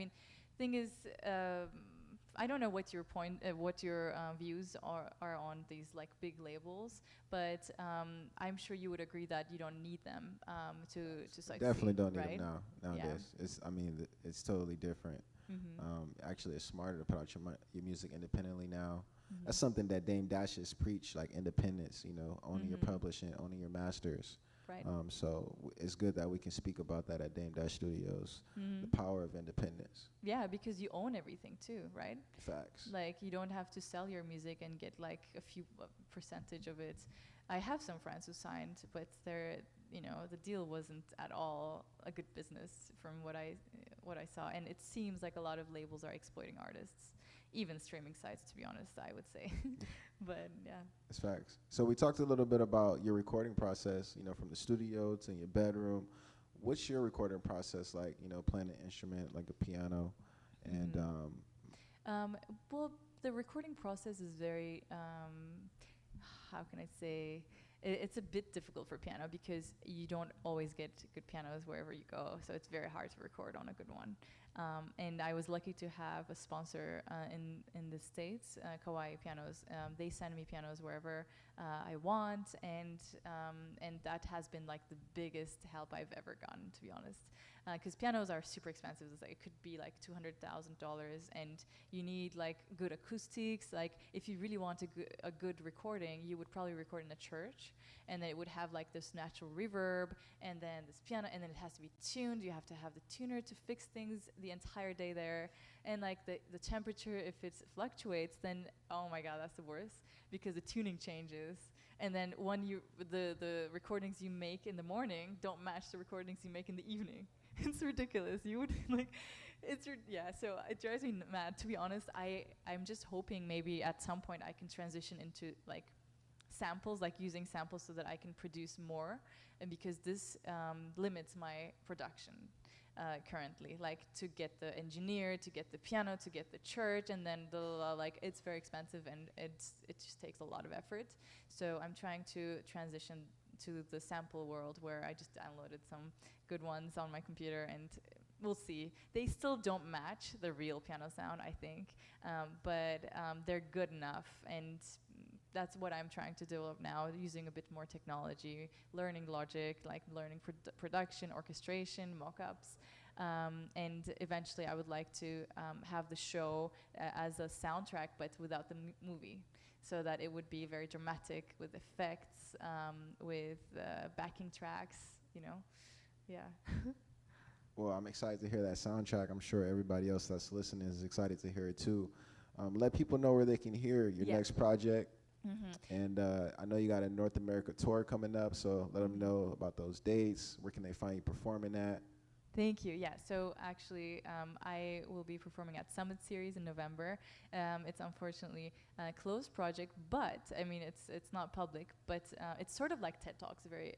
mean, thing is, I don't know what your views are on these like big labels, but I'm sure you would agree that you don't need them to Definitely succeed, don't need them right? Yeah. nowadays. I mean, it's totally different. Mm-hmm. Actually, it's smarter to put out your music independently now. Mm-hmm. That's something that Dame Dash has preached, like independence. Owning your Mm-hmm. publishing, owning your masters. Right. It's good that we can speak about that at Dame Dash Studios. The Mm-hmm. power of independence. Yeah, because you own everything too, right? Facts. Like you don't have to sell your music and get like a few percentage of it. I have some friends who signed, but the deal wasn't at all a good business from what I saw, and it seems like a lot of labels are exploiting artists, even streaming sites, to be honest, I would say. But yeah. It's facts. So we talked a little bit about your recording process, from the studio to your bedroom. What's your recording process like, playing an instrument like a piano? And Mhm. Um, well, the recording process is very, how can I say, it's a bit difficult for piano because you don't always get good pianos wherever you go. So it's very hard to record on a good one. And I was lucky to have a sponsor in the States, Kawaii Pianos. They send me pianos wherever I want, and that has been like the biggest help I've ever gotten, to be honest. Because pianos are super expensive. It could be like $200,000, and you need like good acoustics. Like if you really want a good recording, you would probably record in a church, and then it would have like this natural reverb, and then this piano, and then it has to be tuned. You have to have the tuner to fix things the entire day there, and like the temperature, if it fluctuates, then oh my god, that's the worst because the tuning changes. And then the recordings you make in the morning don't match the recordings you make in the evening. It's ridiculous. You would like, yeah. So it drives me mad. To be honest, I'm just hoping maybe at some point I can transition into like samples, like using samples so that I can produce more, and because this limits my production currently. Like to get the engineer, to get the piano, to get the church, and then like it's very expensive and it just takes a lot of effort. So I'm trying to transition to the sample world where I just downloaded some good ones on my computer, and we'll see. They still don't match the real piano sound, I think, but they're good enough, and that's what I'm trying to develop now, using a bit more technology, learning Logic, like learning production, orchestration, mock-ups. And eventually I would like to have the show as a soundtrack, but without the movie, so that it would be very dramatic with effects, with backing tracks, Yeah. well, I'm excited to hear that soundtrack. I'm sure everybody else that's listening is excited to hear it too. Let people know where they can hear your Yeah. next project. Mm-hmm. And I know you got a North America tour coming up, so let them know about those dates. Where can they find you performing at? Thank you. Yeah. So actually, I will be performing at Summit Series in November. It's unfortunately a closed project, but I mean, it's not public, but it's sort of like TED Talks, very